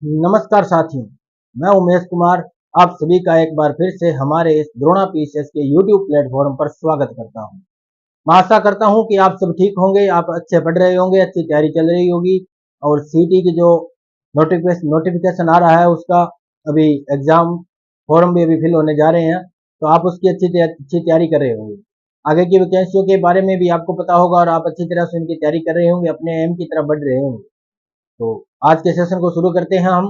नमस्कार साथियों, मैं उमेश कुमार आप सभी का एक बार फिर से हमारे इस द्रोणा पीसीएस के यूट्यूब प्लेटफॉर्म पर स्वागत करता हूं। मैं आशा करता हूं कि आप सब ठीक होंगे, आप अच्छे पढ़ रहे होंगे, अच्छी तैयारी चल रही होगी और सीटी की जो नोटिफिकेशन आ रहा है उसका अभी एग्जाम फॉर्म भी अभी फिल होने जा रहे हैं, तो आप उसकी अच्छी तैयारी कर रहे होंगे। आगे की वैकेंसियों के बारे में भी आपको पता होगा और आप अच्छी तरह से उनकी तैयारी कर रहे होंगे, अपने एम की तरफ बढ़ रहे होंगे। तो आज के सेशन को शुरू करते हैं हम।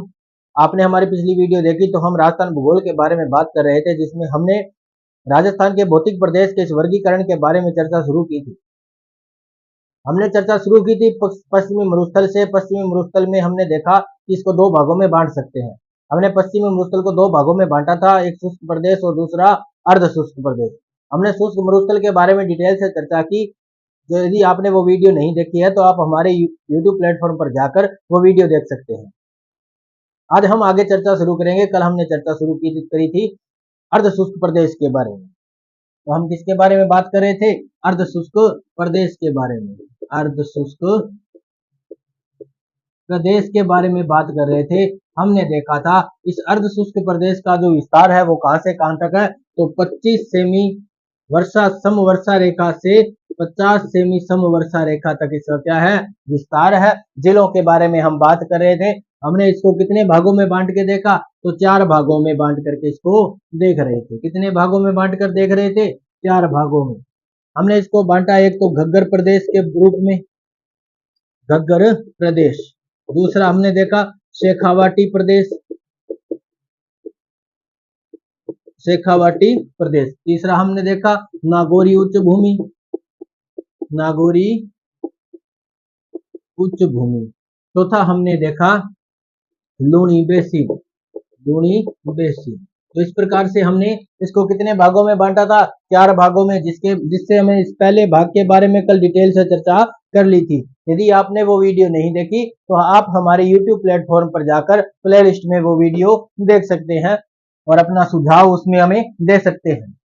आपने हमारी पिछली वीडियो देखी तो हम राजस्थान भूगोल के बारे में बात कर रहे थे, जिसमें हमने राजस्थान के भौतिक प्रदेश के इस वर्गीकरण के बारे में चर्चा शुरू की थी। हमने चर्चा शुरू की थी पश्चिमी मरुस्थल से। पश्चिमी मरुस्थल में हमने देखा कि इसको दो भागों में बांट सकते हैं। हमने पश्चिमी मरुस्थल को दो भागों में बांटा था, एक शुष्क प्रदेश और दूसरा अर्ध शुष्क प्रदेश। हमने शुष्क मरुस्थल के बारे में डिटेल से चर्चा की। तो यदि आपने वो वीडियो नहीं देखी है तो आप हमारे यूट्यूब प्लेटफॉर्म पर जाकर वो वीडियो देख सकते हैं। आज हम आगे चर्चा शुरू करेंगे। कल हमने चर्चा शुरू करी थी अर्ध शुष्क प्रदेश के बारे में। तो हम किसके बारे में बात कर रहे थे? अर्ध शुष्क प्रदेश के बारे में। अर्ध शुष्क प्रदेश के बारे में बात कर रहे थे। हमने देखा था इस अर्ध शुष्क प्रदेश का जो विस्तार है वो कहां से कहां तक है, तो 25 सेमी वर्षा समवर्षा रेखा से 50 सेमी समवर्षा रेखा तक इसका क्या है? विस्तार है। जिलों के बारे में हम बात कर रहे थे। हमने इसको कितने भागों में बांट के देखा? तो 4 भागों में बांट करके इसको देख रहे थे। कितने भागों में बांट कर देख रहे थे? 4 भागों में। हमने इसको बांटा एक तो घग्गर प्रदेश के रूप में, घग्गर प्रदेश। दूसरा हमने देखा शेखावाटी प्रदेश, शेखावाटी प्रदेश। तीसरा हमने देखा नागौरी उच्च भूमि, नागौरी उच्च भूमि। चौथा हमने देखा लूणी बेसिन, लूणी बेसिन। तो इस प्रकार से हमने इसको कितने भागों में बांटा था? 4 भागों में, जिससे हमें इस पहले भाग के बारे में कल डिटेल से चर्चा कर ली थी। यदि आपने वो वीडियो नहीं देखी तो आप हमारे YouTube प्लेटफॉर्म पर जाकर प्लेलिस्ट में वो वीडियो देख सकते हैं और अपना सुझाव उसमें हमें दे सकते हैं।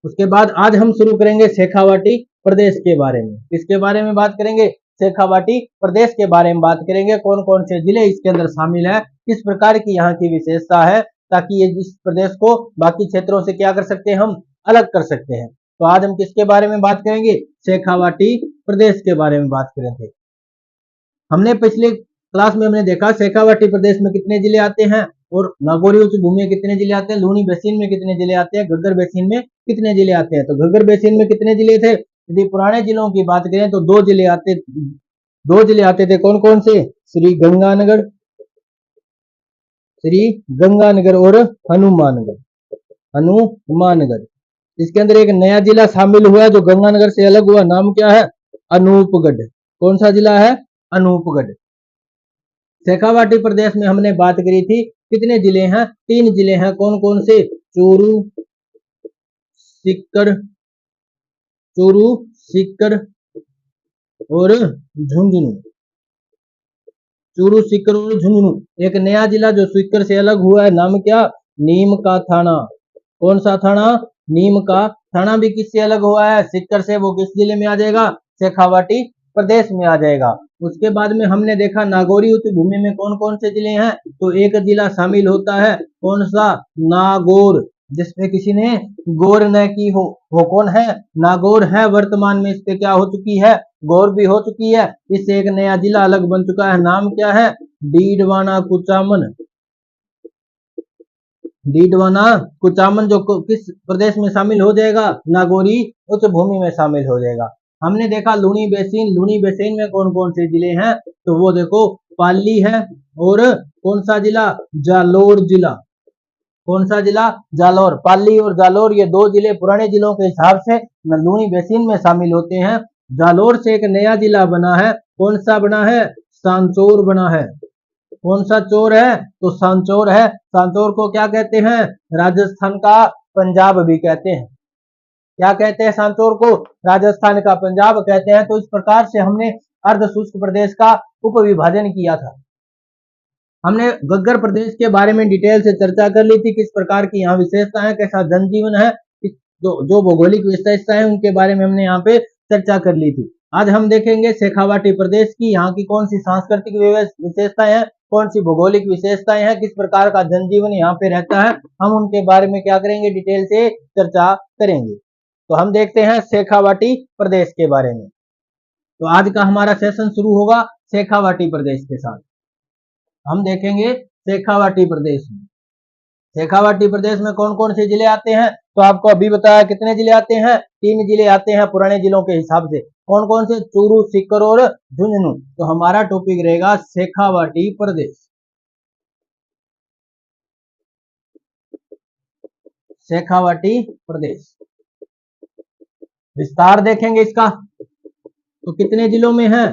उसके बाद आज हम शुरू करेंगे शेखावाटी प्रदेश के बारे में। किसके बारे में बात करेंगे? शेखावाटी प्रदेश के बारे में बात करेंगे। कौन कौन से जिले इसके अंदर शामिल है, किस प्रकार की यहाँ की विशेषता है, ताकि ये इस प्रदेश को बाकी क्षेत्रों से क्या कर सकते हैं? हम अलग कर सकते हैं। तो आज हम किसके बारे में बात करेंगे? शेखावाटी प्रदेश के बारे में बात करेंगे। हमने पिछले क्लास में हमने देखा शेखावाटी प्रदेश में कितने जिले आते हैं और नागौरी उच्च भूमि में कितने जिले आते हैं, लूणी बेसिन में कितने जिले आते हैं, घग्गर बेसिन में कितने जिले आते हैं। तो घग्गर बेसिन में कितने जिले थे? यदि पुराने जिलों की बात करें तो दो जिले आते थे। कौन कौन से? श्री गंगानगर, श्री गंगानगर और हनुमानगढ़, हनुमानगढ़। इसके अंदर एक नया जिला शामिल हुआ जो गंगानगर से अलग हुआ, नाम क्या है? अनूपगढ़। कौन सा जिला है? अनूपगढ़। शेखावाटी प्रदेश में हमने बात करी थी कितने जिले हैं? 3 जिले हैं। कौन कौन से? चूरू, सीकर, चूरू, सीकर और झुंझुनू। चूरू, सीकर और झुंझुनू। एक नया जिला जो सीकर से अलग हुआ है, नाम क्या? नीम का थाना। कौन सा थाना? नीम का थाना भी किससे अलग हुआ है? सीकर से। वो किस जिले में आ जाएगा? शेखावाटी प्रदेश में आ जाएगा। उसके बाद में हमने देखा नागौरी उच्च भूमि में कौन कौन से जिले हैं, तो एक जिला शामिल होता है। कौन सा? नागौर, जिसमें किसी ने गौर न की हो, वो कौन है? नागौर है। वर्तमान में इस पे क्या हो चुकी है? गौर भी हो चुकी है। इससे एक नया जिला अलग बन चुका है। नाम क्या है? डीडवाना कुचामन। डीडवाना कुचामन जो किस प्रदेश में शामिल हो जाएगा? नागौरी उच्च भूमि में शामिल हो जाएगा। हमने देखा लूणी बेसिन। लूणी बेसिन में कौन कौन से जिले हैं, तो वो देखो पाली है और कौन सा जिला? जालोर जिला। कौन सा जिला? जालोर। पाली और जालोर ये दो जिले पुराने जिलों के हिसाब से लूणी बेसिन में शामिल होते हैं। जालोर से एक नया जिला बना है। कौन सा बना है? सांचौर बना है। कौन सा चोर है? तो सांचौर है। सांचौर को क्या कहते हैं? राजस्थान का पंजाब भी कहते हैं। क्या कहते हैं सांचौर को? राजस्थान का पंजाब कहते हैं। तो इस प्रकार से हमने अर्ध शुष्क प्रदेश का उपविभाजन किया था। हमने घग्गर प्रदेश के बारे में डिटेल से चर्चा कर ली थी, किस प्रकार की यहाँ विशेषता है, कैसा जनजीवन है, जो भौगोलिक विशेषता है उनके बारे में हमने यहाँ पे चर्चा कर ली थी। आज हम देखेंगे शेखावाटी प्रदेश की यहाँ की कौन सी सांस्कृतिक विशेषताएं हैं कौन सी भौगोलिक विशेषताएं हैं, किस प्रकार का जनजीवन यहाँ पे रहता है, हम उनके बारे में क्या करेंगे, डिटेल से चर्चा करेंगे। तो हम देखते हैं शेखावाटी प्रदेश के बारे में। तो आज का हमारा सेशन शुरू होगा शेखावाटी प्रदेश के साथ। हम देखेंगे शेखावाटी प्रदेश में, शेखावाटी प्रदेश में कौन कौन से जिले आते हैं। तो आपको अभी बताया कितने जिले आते हैं, 3 जिले आते हैं पुराने जिलों के हिसाब से। कौन कौन से, चूरू, सीकर और झुंझुनू। तो हमारा टॉपिक रहेगा शेखावाटी प्रदेश। शेखावाटी प्रदेश विस्तार देखेंगे इसका, तो कितने जिलों में है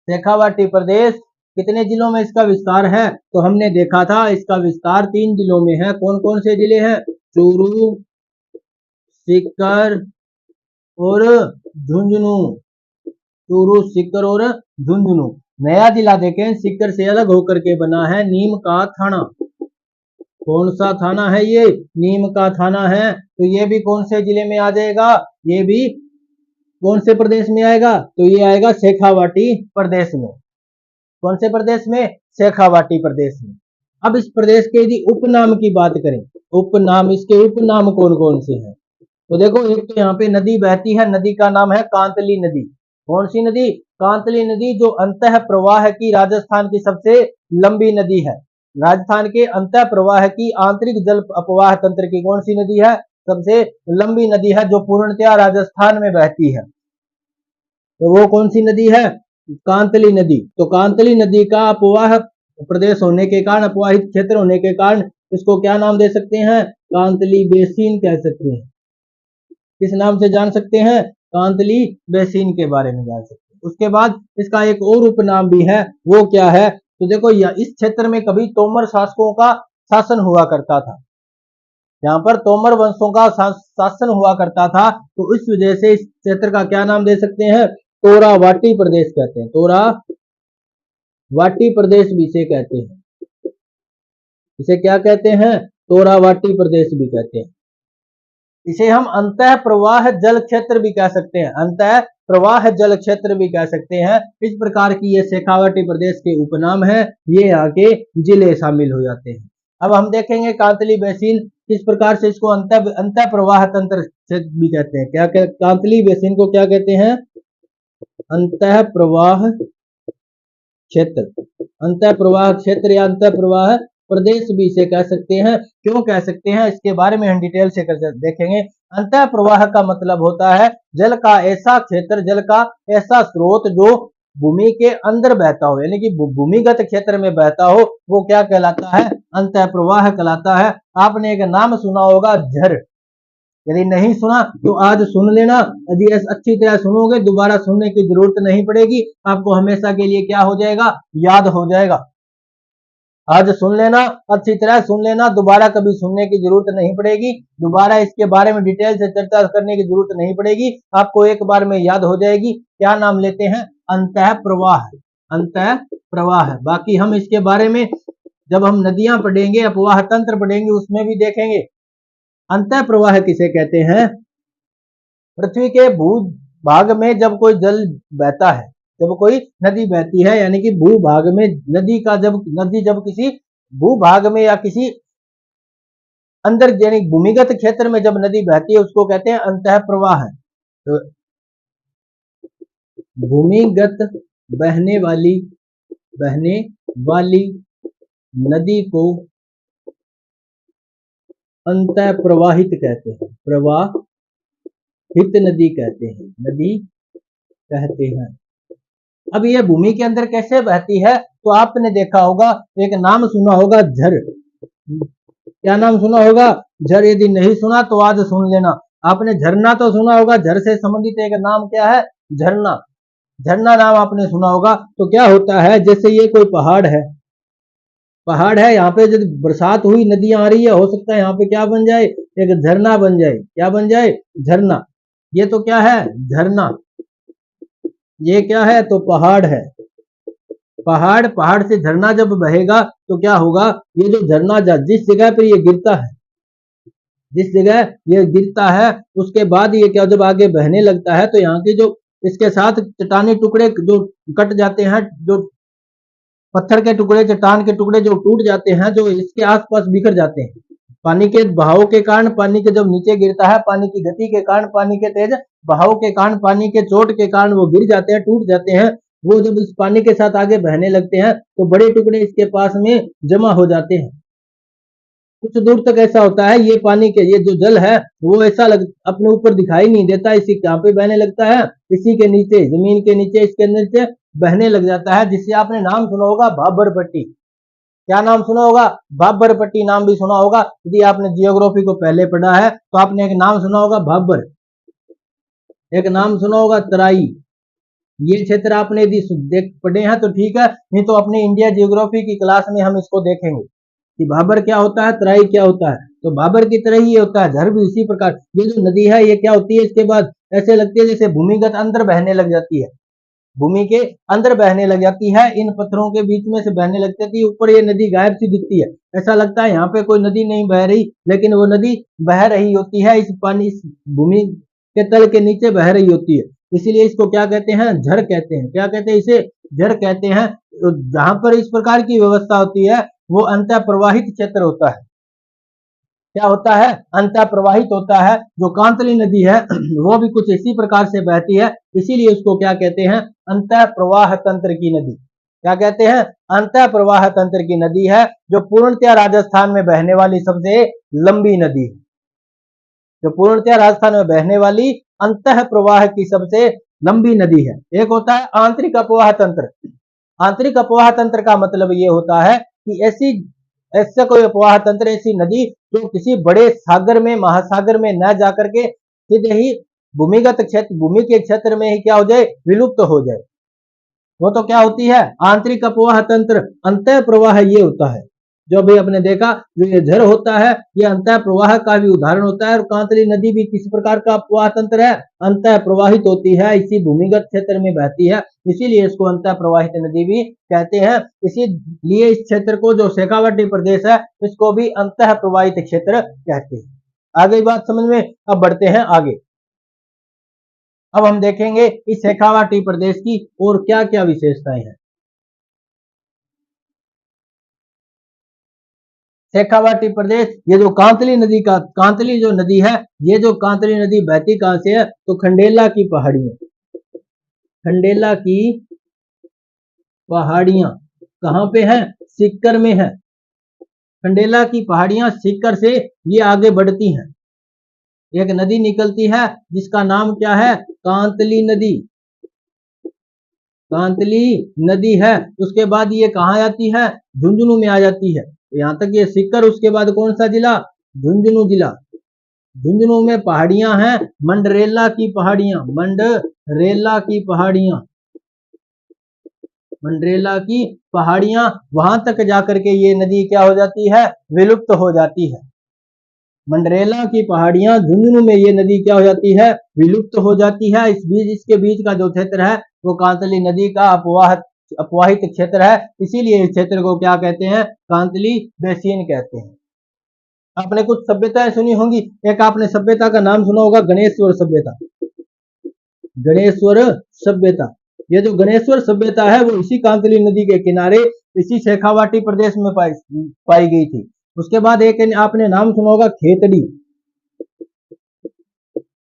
शेखावाटी प्रदेश, कितने जिलों में इसका विस्तार है। तो हमने देखा था इसका विस्तार 3 जिलों में है। कौन कौन से जिले हैं, चूरू, सीकर और झुंझुनू। चूरू, सीकर और झुंझुनू। नया जिला देखें, सीकर से अलग होकर के बना है नीम का थाना। कौन सा थाना है ये, नीम का थाना है। तो ये भी कौन से जिले में आ जाएगा, ये भी कौन से प्रदेश में आएगा, तो ये आएगा शेखावाटी प्रदेश में। कौन से प्रदेश में, शेखावाटी प्रदेश में। अब इस प्रदेश के यदि उपनाम की बात करें, उपनाम, इसके उपनाम कौन कौन से हैं। तो देखो, एक तो यहाँ पे नदी बहती है, नदी का नाम है कांतली नदी। कौन सी नदी, कांतली नदी, जो अंतः प्रवाह की राजस्थान की सबसे लंबी नदी है। राजस्थान के अंतः प्रवाह की आंतरिक जल अपवाह तंत्र की कौन सी नदी है, सबसे लंबी नदी है, जो पूर्णतया राजस्थान में बहती है। तो वो कौन सी नदी है, कांतली नदी। तो कांतली नदी का अपवाह प्रदेश होने के कारण, अपवाहित क्षेत्र होने के कारण इसको क्या नाम दे सकते हैं, कांतली बेसिन कह सकते हैं। किस नाम से जान सकते हैं, कांतली बेसिन के बारे में जान सकते हैं। उसके बाद इसका एक और उपनाम भी है, वो क्या है। तो देखो, इस क्षेत्र में कभी तोमर शासकों का शासन हुआ करता था। यहाँ पर तोमर वंशों का शासन हुआ करता था। तो इस वजह से इस क्षेत्र का क्या नाम दे सकते हैं, तोरावाटी प्रदेश कहते हैं। तोरावाटी प्रदेश भी इसे कहते हैं। इसे क्या कहते हैं, तोरावाटी प्रदेश भी कहते हैं। इसे हम अंतः प्रवाह जल क्षेत्र भी कह सकते हैं, अंतः प्रवाह जल क्षेत्र भी कह सकते हैं। इस प्रकार की ये शेखावाटी प्रदेश के उपनाम है, ये यहाँ के जिले शामिल हो जाते हैं। अब हम देखेंगे कांतली बेसिन, किस प्रकार से इसको अंतः प्रवाह तंत्र भी कहते हैं। क्या कांतली बेसिन को क्या कहते हैं, अंतः प्रवाह क्षेत्र, अंतः प्रवाह क्षेत्र या अंतः प्रवाह प्रदेश भी इसे कह सकते हैं। क्यों कह सकते हैं, इसके बारे में हम डिटेल से देखेंगे। अंतः प्रवाह का मतलब होता है जल का ऐसा क्षेत्र, जल का ऐसा स्रोत जो भूमि के अंदर बहता हो, यानी कि भूमिगत क्षेत्र में बहता हो, वो क्या कहलाता है, अंतः प्रवाह कहलाता है। आपने एक नाम सुना होगा, झर। यदि नहीं सुना तो आज सुन लेना, यदि अच्छी तरह सुनोगे दोबारा सुनने की जरूरत नहीं पड़ेगी, आपको हमेशा के लिए क्या हो जाएगा, याद हो जाएगा। आज सुन लेना, अच्छी तरह सुन लेना, दोबारा कभी सुनने की जरूरत नहीं पड़ेगी, दोबारा इसके बारे में डिटेल से चर्चा करने की जरूरत नहीं पड़ेगी, आपको एक बार में याद हो जाएगी। क्या नाम लेते हैं, अंतः प्रवाह, अंतः प्रवाह। बाकी हम इसके बारे में जब हम नदियां पढ़ेंगे, अपवाह तंत्र पढ़ेंगे, उसमें भी देखेंगे। अंतः प्रवाह किसे कहते हैं, पृथ्वी के भूभाग में जब कोई जल बहता है, जब कोई नदी बहती है, यानी कि भूभाग में नदी जब किसी भूभाग में या किसी अंदर यानी भूमिगत क्षेत्र में जब नदी बहती है, उसको कहते हैं अंतः प्रवाह। तो भूमिगत बहने वाली नदी को अंतः प्रवाहित कहते हैं, प्रवाहित नदी कहते हैं, नदी कहते हैं। अब ये भूमि के अंदर कैसे बहती है, तो आपने देखा होगा, एक नाम सुना होगा, झर। क्या नाम सुना होगा, झर। यदि नहीं सुना तो आज सुन लेना। आपने झरना तो सुना होगा, झर से संबंधित एक नाम क्या है, झरना। झरना नाम आपने सुना होगा। तो क्या होता है, जैसे ये कोई पहाड़ है, यहाँ पे जब बरसात हुई, नदियां आ रही है, हो सकता है यहाँ पे क्या बन जाए, एक झरना बन जाए। क्या बन जाए, झरना। ये तो क्या है, झरना। ये क्या है, तो पहाड़ है। पहाड़ से झरना जब बहेगा तो क्या होगा, ये जो झरना जिस जगह पर ये गिरता है, जिस जगह ये गिरता है, उसके बाद ये क्या, जब आगे बहने लगता है, तो यहाँ की जो इसके साथ चट्टानी टुकड़े जो कट जाते हैं, जो पत्थर के टुकड़े, चट्टान के टुकड़े जो टूट जाते हैं, जो इसके आसपास बिखर जाते हैं, पानी के बहाव के कारण, पानी के जब नीचे गिरता है, पानी की गति के कारण, पानी के तेज बहाव के कारण, पानी के चोट के कारण वो गिर जाते हैं, टूट जाते हैं। वो जब इस पानी के साथ आगे बहने लगते हैं तो बड़े टुकड़े इसके पास में जमा हो जाते हैं। कुछ दूर तक ऐसा होता है, ये पानी के, ये जो जल है वो ऐसा अपने ऊपर दिखाई नहीं देता, इसी कहाँ पे बहने लगता है, इसी के नीचे, जमीन के नीचे, इसके नीचे बहने लग जाता है, जिससे आपने नाम सुना होगा भाबर पट्टी। क्या नाम सुना होगा? भाबर पट्टी नाम भी सुना होगा। यदि आपने जियोग्राफी को पहले पढ़ा है तो आपने एक नाम सुना होगा भाबर, एक नाम सुना होगा तराई। ये क्षेत्र आपने यदि देख पढ़े हैं तो ठीक है, नहीं तो अपने इंडिया जियोग्राफी की क्लास में हम इसको देखेंगे कि भाबर क्या होता है, तराई क्या होता है। तो भाबर की तरह ही ये होता है, झर भी इसी प्रकार। ये जो नदी है ये क्या होती है, इसके बाद ऐसे लगती है जैसे भूमिगत अंदर बहने लग जाती है, भूमि के अंदर बहने लग जाती है, इन पत्थरों के बीच में से बहने लग जाती है। ऊपर ये नदी गायब सी दिखती है, ऐसा लगता है यहाँ पे कोई नदी नहीं बह रही, लेकिन वो नदी बह रही होती है, इस पानी, इस भूमि के तल के नीचे बह रही होती है। इसीलिए इसको क्या कहते हैं, झर कहते हैं। क्या कहते हैं? इसे झर कहते हैं। तो जहां पर इस प्रकार की व्यवस्था होती है वो अंतः प्रवाहित क्षेत्र होता है। क्या होता है? अंतः प्रवाहित होता है। जो कांतली नदी है वो भी कुछ इसी प्रकार से बहती है, इसीलिए उसको क्या कहते हैं, अंतः प्रवाह तंत्र की नदी। क्या कहते हैं? अंतः प्रवाह तंत्र की नदी है, जो पूर्णतया राजस्थान में बहने वाली सबसे लंबी नदी है। जो पूर्णतया राजस्थान में बहने वाली अंतः प्रवाह की सबसे लंबी नदी है। एक होता है आंतरिक अपवाह तंत्र। आंतरिक अपवाह तंत्र का मतलब ये होता है कि ऐसी, ऐसा कोई अपवाह तंत्र, ऐसी नदी जो किसी बड़े सागर में, महासागर में न जाकर के सीधे ही भूमिगत क्षेत्र, भूमि के क्षेत्र में ही क्या हो जाए, विलुप्त हो जाए, वो तो क्या होती है, आंतरिक अपवाह तंत्र। अंतः प्रवाह ये होता है, जो भी आपने देखा, जो ये झर होता है ये अंतः प्रवाह का भी उदाहरण होता है। और कांतली नदी भी किस प्रकार का अपवाह तंत्र है, अंतः प्रवाहित होती है, इसी भूमिगत क्षेत्र में बहती है, इसीलिए इसको अंतः प्रवाहित नदी भी कहते हैं। इसीलिए इस क्षेत्र को, जो शेखावाटी प्रदेश है, इसको भी अंतः प्रवाहित क्षेत्र कहते हैं। आगे बात समझ में, अब बढ़ते हैं आगे। अब हम देखेंगे इस शेखावाटी प्रदेश की और क्या क्या विशेषताएं हैं। शेखावाटी प्रदेश, ये जो कांतली नदी का, कांतली जो नदी है, ये जो कांतली नदी बहती कहां से है, तो खंडेला की पहाड़ियां, खंडेला की पहाड़ियां कहां पे है, सीकर में है। खंडेला की पहाड़ियां सीकर से ये आगे बढ़ती हैं, एक नदी निकलती है जिसका नाम क्या है, कांतली नदी, कांतली नदी है। उसके बाद ये कहाँ आती है, झुंझुनू में आ जाती है। तो यहाँ तक ये सीकर, उसके बाद कौन सा जिला, झुंझुनू जिला। झुंझुनू में पहाड़ियां हैं, मंडरेला की पहाड़ियां, मंडरेला की पहाड़ियां, मंडरेला की पहाड़ियां, वहां तक जाकर के ये नदी क्या हो जाती है, विलुप्त हो जाती है। मंडरेला की पहाड़ियां, झुंझुनू में ये नदी क्या हो जाती है, विलुप्त हो जाती है। इस बीच, इसके बीच का जो क्षेत्र है वो कांतली नदी का अपवाहित क्षेत्र है, इसीलिए इस क्षेत्र को क्या कहते हैं, कांतली बेसिन कहते हैं। आपने कुछ सभ्यताएं सुनी होंगी, एक आपने सभ्यता का नाम सुना होगा, गणेश्वर सभ्यता। गणेश्वर सभ्यता, ये जो गणेश्वर सभ्यता है वो इसी कांतली नदी के किनारे, इसी शेखावाटी प्रदेश में पाई गई थी। उसके बाद एक आपने नाम सुना होगा खेतड़ी।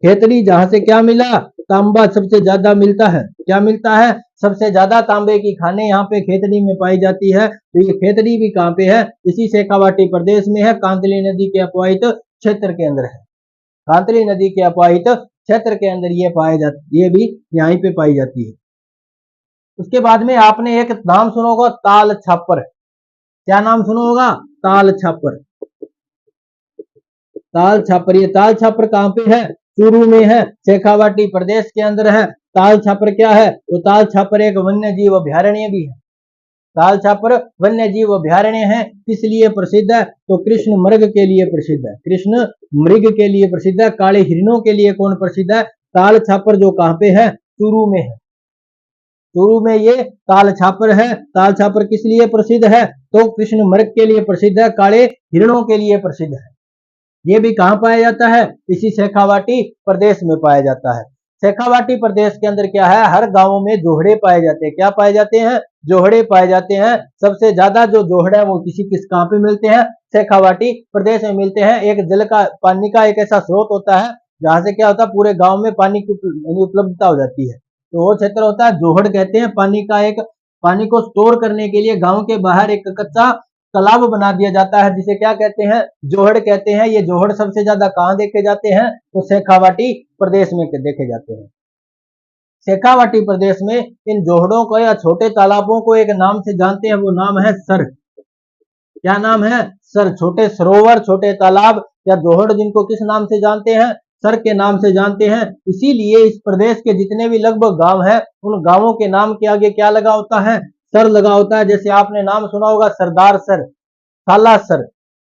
खेतड़ी, जहां से क्या मिला, तांबा सबसे ज्यादा मिलता है। क्या मिलता है, सबसे ज्यादा तांबे की खाने यहाँ पे खेतड़ी में पाई जाती है। तो ये खेतड़ी भी कहाँ पे है, इसी शेखावाटी प्रदेश में है, कांतली नदी के अपवाहित क्षेत्र के अंदर है। कांतली नदी के अपवाहित क्षेत्र के अंदर ये पाए जाती, ये भी यहीं पे पाई जाती है। उसके बाद में आपने एक नाम सुना होगा, ताल छापर। क्या नाम सुना होगा, ताल छापर। ताल छापर, ये ताल छापर कहाँ पे है, चूरू में है, शेखावाटी प्रदेश के अंदर है। ताल छापर क्या है, तो ताल छापर एक वन्य जीव अभ्यारण्य भी है। ताल छापर वन्य जीव अभ्यारण्य है, किस लिए प्रसिद्ध है, तो कृष्ण मृग के लिए प्रसिद्ध है, कृष्ण मृग के लिए प्रसिद्ध है। काले हिरणों के लिए कौन प्रसिद्ध है, ताल छापर, जो कहाँ पे है, चूरू में है। चूरू में ये ताल छापर है। ताल छापर किस लिए प्रसिद्ध है, तो कृष्ण मृग के लिए प्रसिद्ध है, काले हिरणों के लिए प्रसिद्ध है। ये भी कहाँ पाया जाता है, इसी शेखावाटी प्रदेश में पाया जाता है। शेखावाटी प्रदेश के अंदर क्या है, हर गांवों में जोहड़े पाए जाते हैं। क्या पाए जाते हैं, जोहड़े पाए जाते हैं। सबसे ज्यादा जो जोहड़े हैं वो किस कहाँ पे मिलते हैं? शेखावाटी प्रदेश में मिलते हैं। एक जल का पानी का एक ऐसा स्रोत होता है जहाँ से क्या होता है, पूरे गांव में पानी की उपलब्धता हो जाती है। तो वो क्षेत्र होता है जोहड़ कहते हैं। पानी का एक, पानी को स्टोर करने के लिए गांव के बाहर एक कच्चा तालाब बना दिया जाता है, जिसे क्या कहते हैं? जोहड़ कहते हैं। ये जोहड़ सबसे ज्यादा कहाँ देखे जाते हैं? तो शेखावाटी प्रदेश में देखे जाते हैं। शेखावाटी प्रदेश में इन जोहड़ों को या छोटे तालाबों को एक नाम से जानते हैं, वो नाम है सर। क्या नाम है? सर। छोटे सरोवर, छोटे तालाब या जोहड़ जिनको किस नाम से जानते हैं? सर के नाम से जानते हैं। इसीलिए इस प्रदेश के जितने भी लगभग गांव हैं, उन गांवों के नाम के आगे क्या लगा होता है? सर लगा होता है। जैसे आपने नाम सुना होगा सरदार सर, सालासर,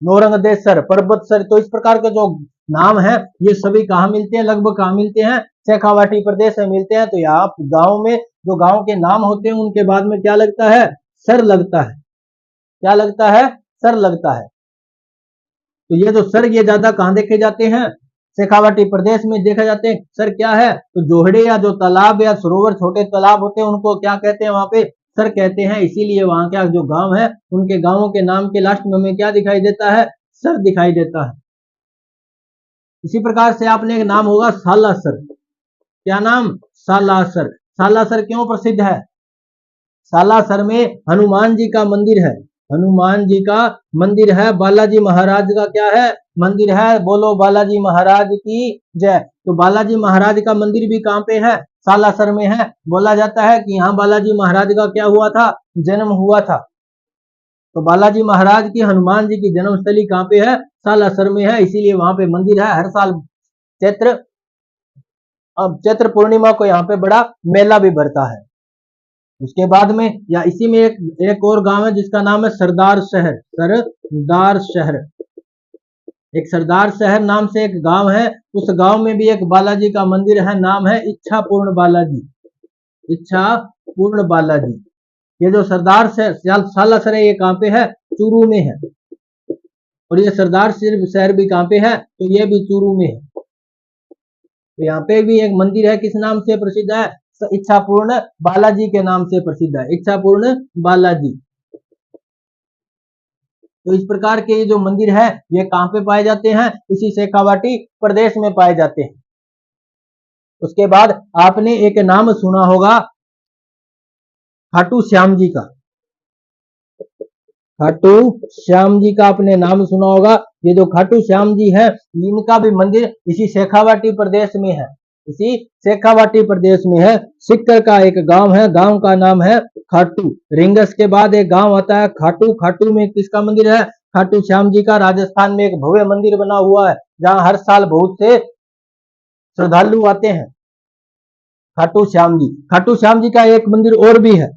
नौरंगदेसर, पर्वत सर। तो इस प्रकार के जो नाम है ये सभी कहाँ मिलते हैं? लगभग कहाँ मिलते हैं? शेखावाटी प्रदेश में मिलते हैं। तो यहाँ गांव में जो गांव के नाम होते हैं उनके बाद में क्या लगता है? सर लगता है। क्या लगता है? सर लगता है। तो ये जो सर ये ज्यादा कहाँ देखे जाते हैं? शेखावाटी प्रदेश में देखा जाते हैं। सर क्या है? तो जोहड़े या जो तालाब या सरोवर, छोटे तालाब होते हैं, उनको क्या कहते हैं? वहां पे सर कहते हैं। इसीलिए वहां का जो गांव है उनके गांवों के नाम के लास्ट में हमें क्या दिखाई देता है? सर दिखाई देता है। इसी प्रकार से आपने एक नाम होगा सालासर। क्या नाम? सालासर। सालासर क्यों प्रसिद्ध है? सालासर में हनुमान जी का मंदिर है। हनुमान जी का मंदिर है। बालाजी महाराज का क्या है? मंदिर है। बोलो बालाजी महाराज की जय। तो बालाजी महाराज का मंदिर भी कहाँ पे है? सालासर में है। बोला जाता है कि यहाँ बालाजी महाराज का क्या हुआ था? जन्म हुआ था। तो बालाजी महाराज की, हनुमान जी की जन्मस्थली कहाँ पे है? सालासर में है। इसीलिए वहां पे मंदिर है। हर साल चैत्र, अब चैत्र पूर्णिमा को यहाँ पे बड़ा मेला भी भरता है। उसके बाद में या इसी में एक और गांव है जिसका नाम है सरदार शहर। सरदार शहर, एक सरदार शहर नाम से एक गांव है। उस गांव में भी एक बालाजी का मंदिर है। नाम है इच्छा पूर्ण बालाजी। इच्छा पूर्ण बालाजी। ये जो सरदार सालासर है ये कहाँ पे है? चूरू में है। और ये सरदार शहर भी कहाँ पे है? तो ये भी चूरू में है। तो यहाँ पे भी एक मंदिर है। किस नाम से प्रसिद्ध है? इच्छापूर्ण बालाजी के नाम से प्रसिद्ध है। इच्छापूर्ण बालाजी। तो इस प्रकार के ये जो मंदिर है ये कहाँ पे पाए जाते हैं? इसी शेखावाटी प्रदेश में पाए जाते हैं। उसके बाद आपने एक नाम सुना होगा खाटू श्याम जी का। खाटू श्याम जी का आपने नाम सुना होगा। ये जो खाटू श्याम जी है इनका भी मंदिर इसी शेखावाटी प्रदेश में है। इसी शेखावाटी प्रदेश में है। सिक्कर का एक गांव है, गांव का नाम है खाटू। रिंगस के बाद एक गांव आता है खाटू। खाटू में किसका मंदिर है? खाटू श्याम जी का। राजस्थान में एक भव्य मंदिर बना हुआ है जहां हर साल बहुत से श्रद्धालु आते हैं। खाटू श्याम जी। खाटू श्याम जी का एक मंदिर और भी है।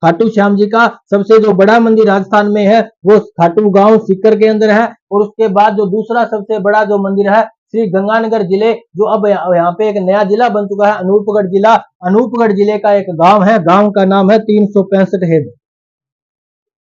खाटू श्याम जी का सबसे जो बड़ा मंदिर राजस्थान में है वो खाटू गांव सीकर के अंदर है। और उसके बाद जो दूसरा सबसे बड़ा जो मंदिर है श्री गंगानगर जिले, जो अब यहाँ पे एक नया जिला बन चुका है, अनूपगढ़ जिला। अनूपगढ़ जिले का एक गांव है, गांव का नाम है 365 हेड।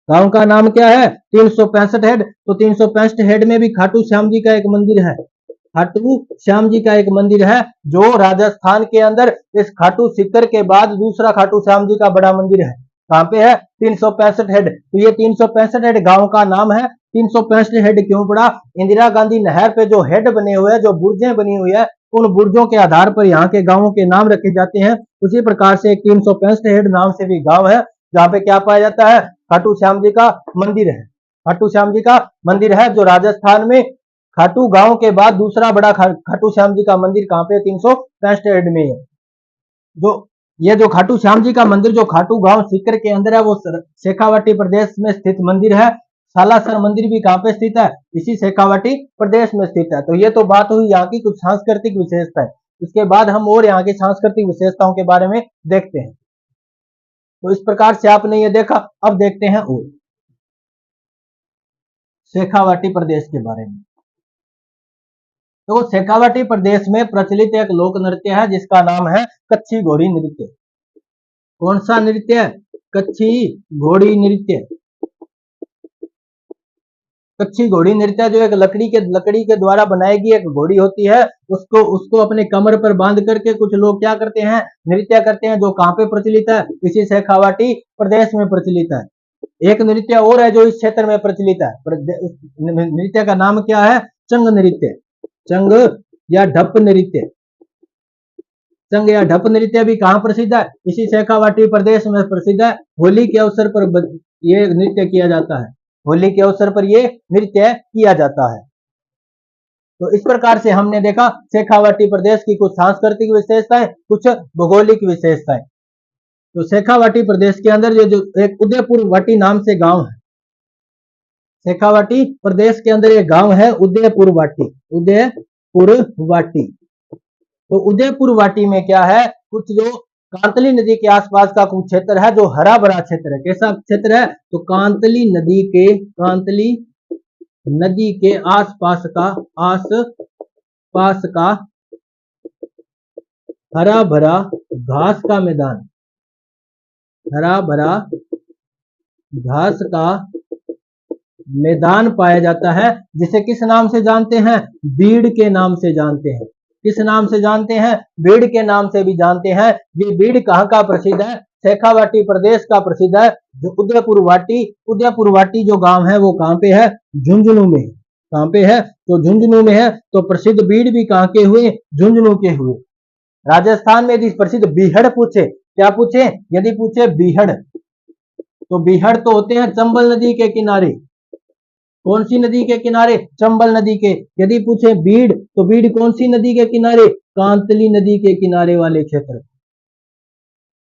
गांव का नाम क्या है? 365 हेड। तो 365 हेड में भी खाटू श्याम जी का एक मंदिर है। खाटू श्याम जी का एक मंदिर है जो राजस्थान के अंदर इस खाटू सीकर के बाद दूसरा खाटू श्याम जी का बड़ा मंदिर है। कहाँ पे है? 365 हेड। तो ये 365 हेड गांव का नाम है। 365 हेड क्यों पड़ा? इंदिरा गांधी नहर पे जो हेड बने हुए हैं, जो बुर्जें बनी हुई है, उन बुर्जों के आधार पर यहाँ के गांवों के नाम रखे जाते हैं। उसी प्रकार से 365 हेड नाम से भी गांव है जहाँ पे क्या पाया जाता है? खाटू श्याम जी का मंदिर है। खाटू श्याम जी का मंदिर है जो राजस्थान में खाटू गांव के बाद दूसरा बड़ा खाटू श्याम जी का मंदिर कहाँ पे? 365 में है। जो ये जो खाटू श्याम जी का मंदिर जो खाटू गांव सीकर के अंदर है वो शेखावाटी प्रदेश में स्थित मंदिर है। सालासर मंदिर भी कहाँ पे स्थित है? इसी शेखावाटी प्रदेश में स्थित है। तो ये तो बात हुई यहाँ की कुछ सांस्कृतिक विशेषता है। इसके बाद हम और यहाँ की सांस्कृतिक विशेषताओं के बारे में देखते हैं। तो इस प्रकार से आपने ये देखा। अब देखते हैं और शेखावाटी प्रदेश के बारे में। तो शेखावाटी प्रदेश में प्रचलित एक लोक नृत्य है जिसका नाम है कच्छी घोड़ी नृत्य। कौन सा नृत्य? कच्छी घोड़ी नृत्य। कच्ची घोड़ी नृत्य जो एक लकड़ी के द्वारा बनाई गई एक घोड़ी होती है, उसको उसको अपने कमर पर बांध करके कुछ लोग क्या करते हैं, नृत्य करते हैं, जो कहाँ पे प्रचलित है, इसी शेखावाटी प्रदेश में प्रचलित है। एक नृत्य और है जो इस क्षेत्र में प्रचलित है, नृत्य का नाम क्या है, चंग नृत्य। चंग या ढप नृत्य। चंग या ढप नृत्य भी कहाँ प्रसिद्ध है, इसी शेखावाटी प्रदेश में प्रसिद्ध है। होली के अवसर पर ये नृत्य किया जाता है, होली के अवसर पर ये नृत्य किया जाता है। तो इस प्रकार से हमने देखा शेखावाटी प्रदेश की कुछ सांस्कृतिक विशेषताएं, कुछ भौगोलिक विशेषताएं। तो शेखावाटी प्रदेश के अंदर ये जो एक उदयपुर वाटी नाम से गांव है, शेखावाटी प्रदेश के अंदर एक गांव है उदयपुर वाटी, उदयपुर वाटी। तो उदयपुर वाटी में क्या है, कुछ जो कांतली नदी के आसपास का कुछ क्षेत्र है जो हरा भरा क्षेत्र है। कैसा क्षेत्र है, तो कांतली नदी के आसपास का हरा भरा घास का मैदान, हरा भरा घास का मैदान पाया जाता है, जिसे किस नाम से जानते हैं, बीड़ के नाम से जानते हैं। किस नाम से जानते हैं, बीड़ के नाम से भी जानते हैं। ये बीड़ कहाँ का प्रसिद्ध है, शेखावाटी प्रदेश का प्रसिद्ध है। जो उदयपुर वाटी जो गांव है वो कहाँ पे है, झुंझुनू में। कहाँ पे है, तो झुंझुनू में है। तो प्रसिद्ध बीड़ भी कहाँ के हुए, झुंझुनू के हुए। राजस्थान में यदि प्रसिद्ध बीहड़ पूछे, क्या पूछे, यदि पूछे बीहड़, तो बीहड़ तो होते हैं चंबल नदी के किनारे। कौन सी नदी के किनारे, चंबल नदी के। यदि पूछे बीड़, तो बीड़ कौन सी नदी के किनारे, कांतली नदी के किनारे वाले क्षेत्र।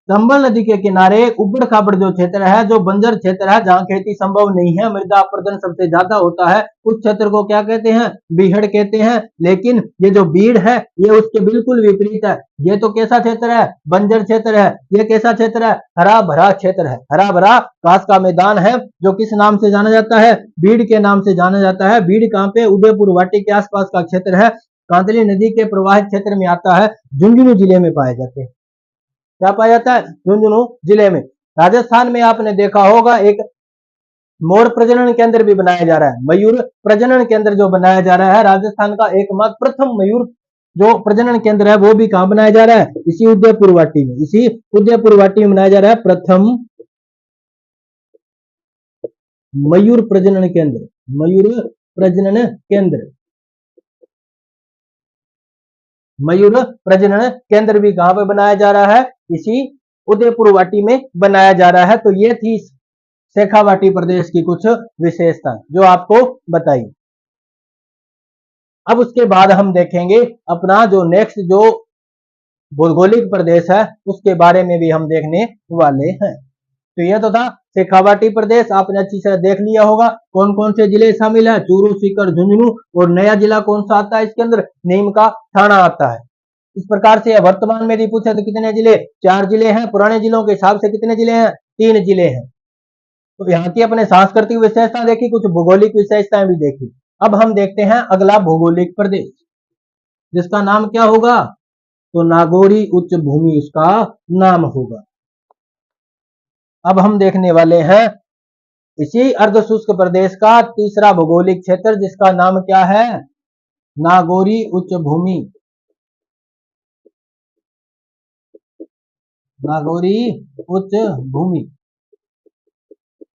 चंबल नदी के किनारे उबड़ खाबड़ जो क्षेत्र है, जो बंजर क्षेत्र है, जहां खेती संभव नहीं है, मृदा अपरदन सबसे ज्यादा होता है, उस क्षेत्र को क्या कहते हैं, बीहड़ कहते हैं। लेकिन ये जो बीड़ है ये उसके बिल्कुल विपरीत है। ये तो कैसा क्षेत्र है, बंजर क्षेत्र है। ये कैसा क्षेत्र है, हरा भरा क्षेत्र है, हरा भरा घास का मैदान है, जो किस नाम से जाना जाता है, बीड़ के नाम से जाना जाता है। बीड़ कहाँ पे, उदयपुर वाटी के आसपास का क्षेत्र है, कांतली नदी के प्रवाहित क्षेत्र में आता है, झुंझुनू जिले में पाए जाते हैं। क्या पाया जाता है, झुंझुनू जिले में। राजस्थान में आपने देखा होगा एक मोर प्रजनन केंद्र भी बनाया जा रहा है, मयूर प्रजनन केंद्र जो बनाया जा रहा है, राजस्थान का एकमात्र प्रथम मयूर जो प्रजनन केंद्र है वो भी कहां बनाया जा रहा है, इसी उदयपुर वाटी में। इसी उदयपुर वाटी में बनाया जा रहा है प्रथम मयूर प्रजनन केंद्र, मयूर प्रजनन केंद्र। मयूर प्रजनन केंद्र भी कहां पर बनाया जा रहा है, इसी उदयपुर वाटी में बनाया जा रहा है। तो ये थी शेखावाटी प्रदेश की कुछ विशेषता जो आपको बताई। अब उसके बाद हम देखेंगे अपना जो नेक्स्ट जो भौगोलिक प्रदेश है उसके बारे में भी हम देखने वाले हैं। तो यह तो था शेखावाटी प्रदेश, आपने अच्छी तरह देख लिया होगा कौन कौन से जिले शामिल है, चूरू, सीकर, झुंझुनू, और नया जिला कौन सा आता है इसके अंदर, नीम का थाना आता है। इस प्रकार से वर्तमान में यदि पूछे तो कितने जिले, 4 जिले हैं। पुराने जिलों के हिसाब से कितने जिले हैं, 3 जिले हैं। तो यहाँ की अपने सांस्कृतिक विशेषता देखी, कुछ भौगोलिक विशेषताएं भी देखी। अब हम देखते हैं अगला भौगोलिक प्रदेश, जिसका नाम क्या होगा, तो नागौरी उच्च भूमि इसका नाम होगा। अब हम देखने वाले हैं इसी अर्ध शुष्क प्रदेश का तीसरा भौगोलिक क्षेत्र, जिसका नाम क्या है, नागौरी उच्च भूमि। नागौरी उच्च भूमि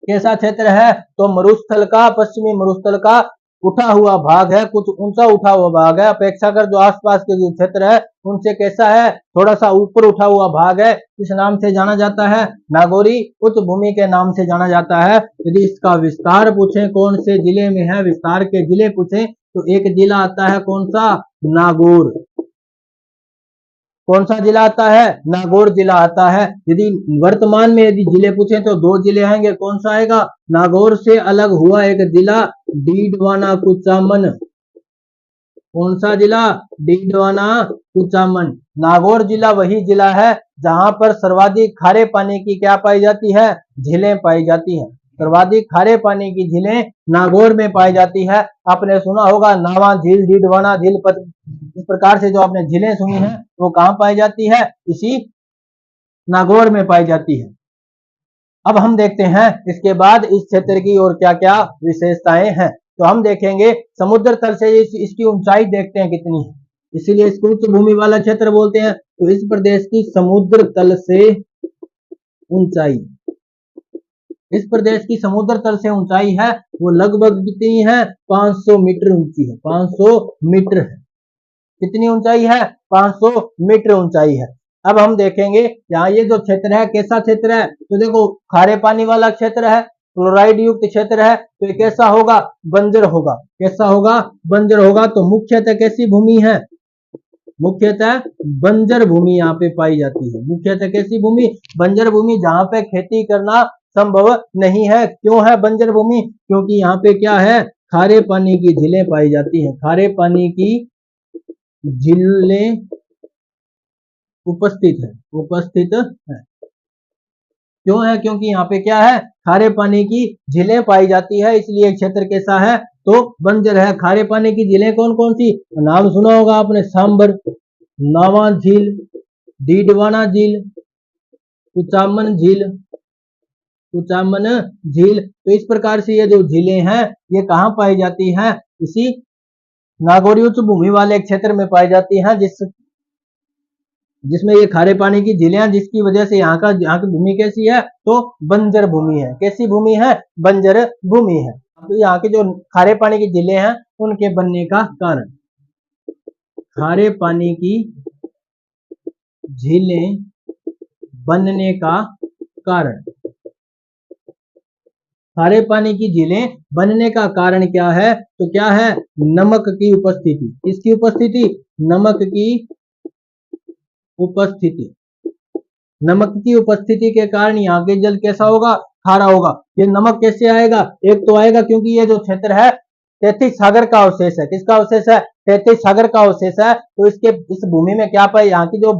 कैसा क्षेत्र है, तो मरुस्थल का, पश्चिमी मरुस्थल का उठा हुआ भाग है, कुछ ऊंचा उठा हुआ भाग है, अपेक्षाकृत जो आसपास के जो क्षेत्र है उनसे कैसा है, थोड़ा सा ऊपर उठा हुआ भाग है। किस नाम से जाना जाता है, नागौरी उच्च भूमि के नाम से जाना जाता है। यदि इसका विस्तार पूछे कौन से जिले में है, विस्तार के जिले पूछे तो एक जिला आता है कौन सा, नागौर। कौन सा जिला आता है, नागौर जिला आता है। यदि वर्तमान में यदि जिले पूछे तो 2 जिले आएंगे, कौन सा आएगा, नागौर से अलग हुआ एक जिला डीडवाना कुचामन। कौन सा जिला, डीडवाना कुचामन। नागौर जिला वही जिला है जहां पर सर्वाधिक खारे पानी की क्या पाई जाती है, झीलें पाई जाती हैं। सर्वाधिक खारे पानी की झीलें नागौर में पाई जाती है। आपने सुना होगा नावा झील, डीडवाना झील, इस प्रकार से जो आपने झीलें सुनी है वो कहां पाई जाती है, इसी नागौर में पाई जाती है। अब हम देखते हैं इसके बाद इस क्षेत्र की और क्या क्या विशेषताएं हैं। तो हम देखेंगे समुद्र तल से इसकी ऊंचाई देखते हैं कितनी है, इसीलिए इसको उच्च भूमि वाला क्षेत्र बोलते हैं। तो इस प्रदेश की समुद्र तल से ऊंचाई, इस प्रदेश की समुद्र तल से ऊंचाई है वो लगभग कितनी है, 500 मीटर ऊंची है, 500 मीटर है। कितनी ऊंचाई है, 500 मीटर ऊंचाई है। अब हम देखेंगे यहाँ ये जो क्षेत्र है कैसा क्षेत्र है, तो देखो खारे पानी वाला क्षेत्र है, क्लोराइड युक्त क्षेत्र है, तो ये कैसा होगा, बंजर होगा। कैसा होगा, बंजर होगा। तो मुख्यतः कैसी भूमि है, मुख्यतः बंजर भूमि यहाँ पे पाई जाती है। मुख्यतः कैसी भूमि, बंजर भूमि, जहां पे खेती करना संभव नहीं है। क्यों है बंजर भूमि, क्योंकि यहाँ पे क्या है, खारे पानी की झीलें पाई जाती हैं, खारे पानी की झीलें उपस्थित है, उपस्थित है। क्यों है, क्योंकि यहाँ पे क्या है, खारे पानी की झीलें पाई जाती है, इसलिए क्षेत्र कैसा है, तो बंजर है। खारे पानी की झीलें कौन कौन सी, नाम सुना होगा आपने, सांबर, नावा झील, डीडवाना झील, कुचामन झील, कुचामन झील। तो इस प्रकार से ये जो झीलें हैं ये कहाँ पाई जाती हैं, इसी नागौरी उच्च भूमि वाले क्षेत्र में पाई जाती हैं, जिसमें ये खारे पानी की झीलें हैं, जिसकी वजह से यहाँ की भूमि कैसी है, तो बंजर भूमि है। कैसी भूमि है, बंजर भूमि है। तो यहाँ के जो खारे पानी की झीलें हैं उनके बनने का कारण, खारे पानी की झीलें बनने का कारण, खारे पानी की झीलें बनने का कारण क्या है, तो क्या है, नमक की उपस्थिति। किसकी उपस्थिति, नमक की उपस्थिति। नमक की उपस्थिति के कारण यहाँ के जल कैसा होगा, खारा होगा। ये नमक कैसे आएगा, एक तो आएगा क्योंकि ये जो क्षेत्र है 33 सागर का अवशेष है। किसका अवशेष है, 33 सागर का अवशेष है। तो इस भूमि में क्या पाए, यहाँ की जो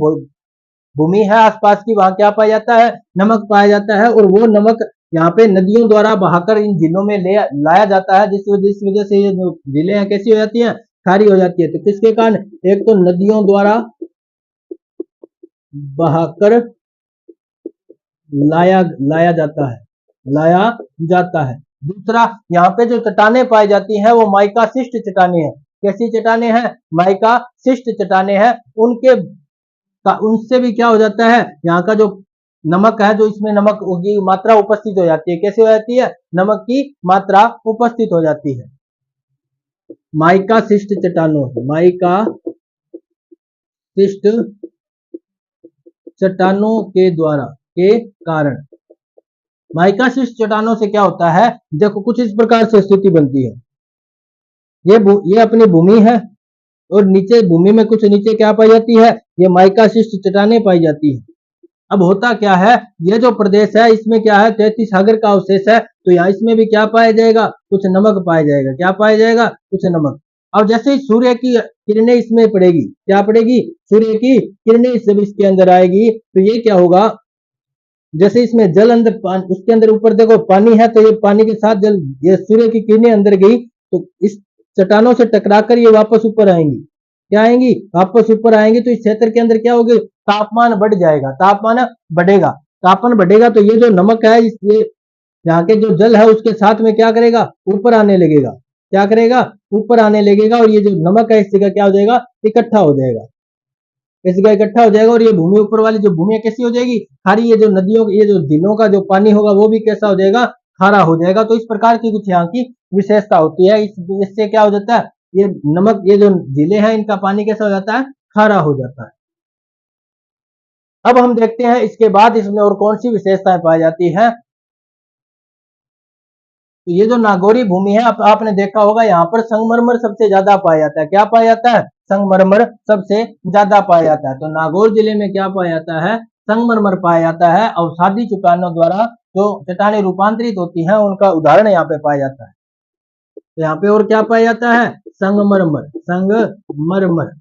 भूमि है आसपास की, वहां क्या पाया जाता है, नमक पाया जाता है। और वो नमक यहाँ पे नदियों द्वारा बहाकर इन झीलों में लाया जाता है, जिस वजह से ये जो झीलें हैं कैसी हो जाती हैं, खारी हो जाती है। तो किसके कारण, एक तो नदियों द्वारा बहाकर लाया जाता है, लाया जाता है। दूसरा, यहाँ पे जो चट्टाने पाई जाती हैं वो माइका शिष्ट चट्टाने हैं। कैसी चट्टाने हैं, माइका शिष्ट चट्टाने हैं। उनसे भी क्या हो जाता है, यहाँ का जो नमक है, जो इसमें नमक की मात्रा उपस्थित हो जाती है। कैसे हो जाती है, नमक की मात्रा उपस्थित हो जाती है माइका शिष्ट चट्टानों से, माइका शिष्ट चट्टानों के द्वारा, के कारण। माइका शिष्ट चट्टानों से क्या होता है, देखो कुछ इस प्रकार से स्थिति बनती है। ये अपनी भूमि है और नीचे भूमि में कुछ नीचे क्या पाई जाती है, ये माइका शिष्ट चट्टानें पाई जाती है। अब होता क्या है, ये जो प्रदेश है इसमें क्या है, 33 सागर का अवशेष है। तो यहाँ इसमें भी क्या पाया जाएगा, कुछ नमक पाया जाएगा। क्या पाया जाएगा, कुछ नमक। अब जैसे ही सूर्य की किरणें इसमें पड़ेगी, क्या पड़ेगी, सूर्य की किरणें जब इसके अंदर आएगी तो ये क्या होगा, जैसे इसमें जल अंदर, उसके अंदर ऊपर देखो पानी है, तो ये पानी के साथ जल, ये सूर्य की किरणें अंदर गई तो इस चट्टानों से टकराकर ये वापस ऊपर आएंगी। क्या आएंगी, वापस ऊपर आएंगी। तो इस क्षेत्र के अंदर क्या होगी, तापमान बढ़ जाएगा, तापमान बढ़ेगा। तापमान बढ़ेगा तो ये जो नमक है, ये यहाँ के जो जल है उसके साथ में क्या करेगा, ऊपर आने लगेगा। क्या करेगा, ऊपर आने लगेगा। और ये जो नमक है इस जगह क्या हो जाएगा, इकट्ठा हो जाएगा, इस जगह इकट्ठा हो जाएगा। और ये भूमि ऊपर वाली जो भूमि कैसी हो जाएगी, खारी। ये जो नदियों, ये जो झीलों का जो पानी होगा वो भी कैसा हो जाएगा, खारा हो जाएगा। तो इस प्रकार की कुछ यहाँ की विशेषता होती है। इससे क्या हो जाता है, ये नमक, ये जो झीलें हैं इनका पानी कैसा हो जाता है, खारा हो जाता है। अब हम देखते हैं इसके बाद इसमें और कौन सी विशेषताएं पाई जाती है। तो ये जो नागौरी भूमि है, आपने देखा होगा यहाँ पर संगमरमर सबसे ज्यादा पाया जाता है। क्या पाया जाता है, संगमरमर सबसे ज्यादा पाया जाता है। तो नागौर जिले में क्या पाया जाता है, संगमरमर पाया जाता है। अवसादी चट्टानों द्वारा जो चट्टानें रूपांतरित होती हैं उनका उदाहरण यहाँ पे पाया जाता है। तो यहाँ पे और क्या पाया जाता है, संगमरमर, संगमरमर।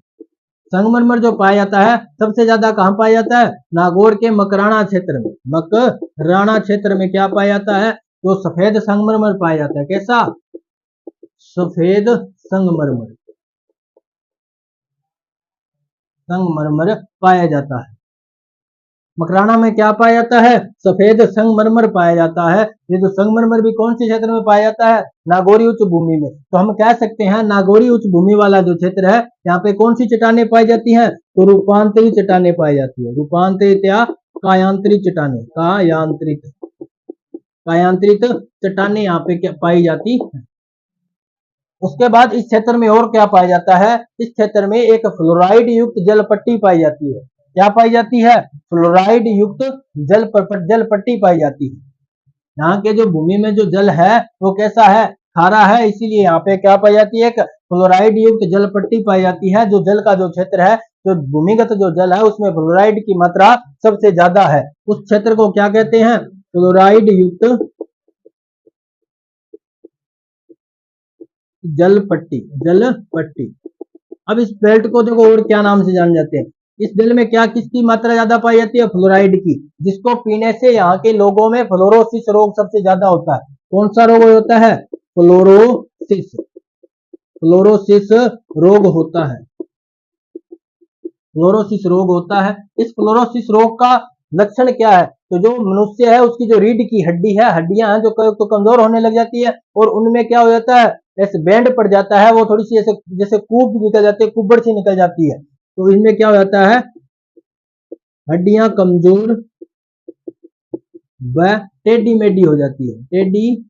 संगमरमर जो पाया जाता है सबसे ज्यादा कहाँ पाया जाता है, नागौर के मकराना क्षेत्र में। मकराना क्षेत्र में क्या पाया जाता है, तो सफेद संगमरमर पाया जाता है। कैसा, सफेद संगमरमर, संगमरमर पाया जाता है। मकराना में क्या पाया जाता है? सफेद संगमरमर पाया जाता है। ये जो संगमरमर भी कौन से क्षेत्र में पाया जाता है? नागौरी उच्च भूमि में। तो हम कह सकते हैं नागौरी उच्च भूमि वाला जो क्षेत्र है, यहाँ पे कौन सी चट्टानें पाई जाती हैं? तो रूपांतरी चट्टानें पाई जाती है। रूपांतरित या कायांतरित चट्टानें, कायांतरित चट्टानें यहाँ पे पाई जाती है। उसके बाद इस क्षेत्र में और क्या पाया जाता है? इस क्षेत्र में एक फ्लोराइड युक्त जल पट्टी पाई जाती है। क्या पाई जाती है? फ्लोराइड युक्त जल पट्टी पाई जाती है। यहाँ के जो भूमि में जो जल है वो कैसा है? खारा है, इसीलिए यहाँ पे क्या पाई जाती है? एक फ्लोराइड युक्त जल पट्टी पाई जाती है। जो जल का जो क्षेत्र है, जो भूमिगत जो जल है उसमें फ्लोराइड की मात्रा सबसे ज्यादा है। उस क्षेत्र को क्या कहते हैं? फ्लोराइड युक्त जल पट्टी। अब इस बेल्ट को देखो और क्या नाम से जाने जाते हैं? इस जल में क्या किसकी मात्रा ज्यादा पाई जाती है? फ्लोराइड की, जिसको पीने से यहाँ के लोगों में फ्लोरोसिस रोग सबसे ज्यादा होता है। कौन सा रोग होता है? फ्लोरोसिस रोग होता है। फ्लोरोसिस रोग होता है। इस फ्लोरोसिस रोग का लक्षण क्या है? तो जो मनुष्य है उसकी जो रीढ़ की हड्डी है, हड्डियां हैं जो तो कमजोर होने लग जाती है, और उनमें क्या हो जाता है? ऐसे बैंड पड़ जाता है, वो थोड़ी सी ऐसे जैसे कूप निकल जाती है, कुब्बड़ सी निकल जाती है। तो इनमें क्या हो जाता है? हड्डियां कमजोर व टेढ़ी मेढ़ी हो जाती है, टेढ़ी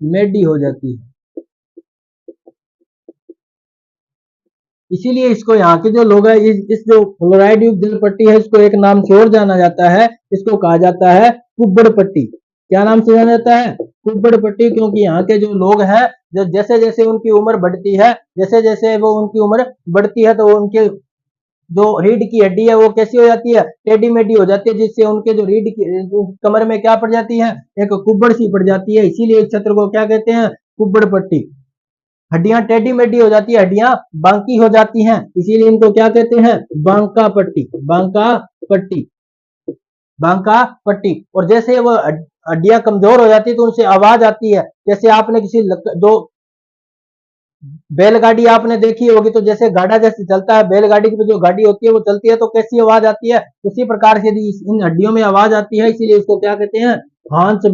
मेढ़ी हो जाती है। इसीलिए इसको यहाँ के जो लोग हैं, इस जो फ्लोराइड युक्त जल पट्टी है, इसको एक नाम से और जाना जाता है। इसको कहा जाता है कुब्बड़ पट्टी। क्या नाम से जाना जाता है? कुब्बड़ पट्टी। क्योंकि यहाँ के जो लोग हैं, जैसे जैसे उनकी उम्र बढ़ती है, जैसे जैसे वो उनकी उम्र बढ़ती है, तो उनके जो रीढ़ की हड्डी है वो कैसी हो जाती है? टेढ़ी मेढ़ी हो जाती है, जिससे उनके जो रीढ़ की कमर में क्या पड़ जाती है? एक कुब्बड़ सी पड़ जाती है। इसीलिए इस क्षेत्र को क्या कहते हैं? कुब्बड़ पट्टी। हड्डियां टेढ़ी मेढ़ी हो जाती है, हड्डियां बांकी हो जाती हैं, इसीलिए इनको क्या कहते हैं? बांका पट्टी, पट्टी, बांका पट्टी। और जैसे वो हड्डियां कमजोर हो जाती है तो उनसे आवाज आती है। जैसे आपने किसी दो बैलगाड़ी आपने देखी होगी, तो जैसे गाड़ा जैसे चलता है, बैलगाड़ी की जो गाड़ी होती है वो चलती है तो कैसी आवाज आती है? उसी प्रकार से यदि इन हड्डियों में आवाज आती है, इसीलिए इसको क्या कहते हैं? हांच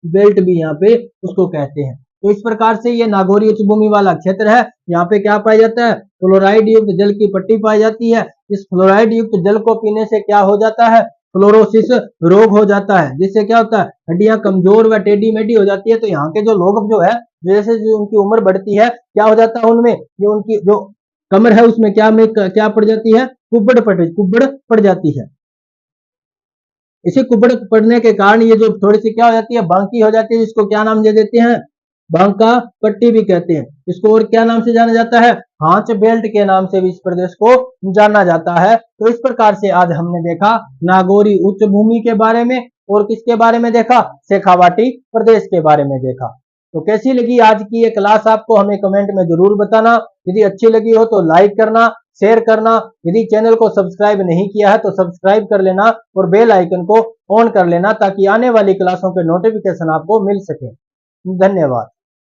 बेल्ट भी यहाँ पे उसको कहते हैं। तो इस प्रकार से ये नागौरी उच्च भूमि वाला क्षेत्र है। यहाँ पे क्या पाया जाता है? फ्लोराइड युक्त जल की पट्टी पाई जाती है। इस फ्लोराइड युक्त जल को पीने से क्या हो जाता है? फ्लोरोसिस रोग हो जाता है, जिससे क्या होता है? हड्डियां कमजोर व टेढ़ी मेढ़ी हो जाती है। तो यहाँ के जो लोग जो है, जैसे जो उनकी उम्र बढ़ती है, क्या हो जाता है? उनमें जो उनकी जो कमर है उसमें क्या पड़ जाती है? कुब्बड़ पड़ जाती है। इसी कुब्बड़ पड़ने के कारण ये जो थोड़ी सी क्या हो जाती है? बांकी हो जाती है, जिसको क्या नाम दे देते हैं? बांका पट्टी भी कहते हैं। इसको और क्या नाम से जाना जाता है? हांच बेल्ट के नाम से भी इस प्रदेश को जाना जाता है। तो इस प्रकार से आज हमने देखा नागौरी उच्च भूमि के बारे में, और किसके बारे में देखा? शेखावाटी प्रदेश के बारे में देखा। तो कैसी लगी आज की ये क्लास आपको? हमें कमेंट में जरूर बताना। यदि अच्छी लगी हो तो लाइक करना, शेयर करना। यदि चैनल को सब्सक्राइब नहीं किया है तो सब्सक्राइब कर लेना और बेल आइकन को ऑन कर लेना, ताकि आने वाली क्लासों के नोटिफिकेशन आपको मिल सके। धन्यवाद।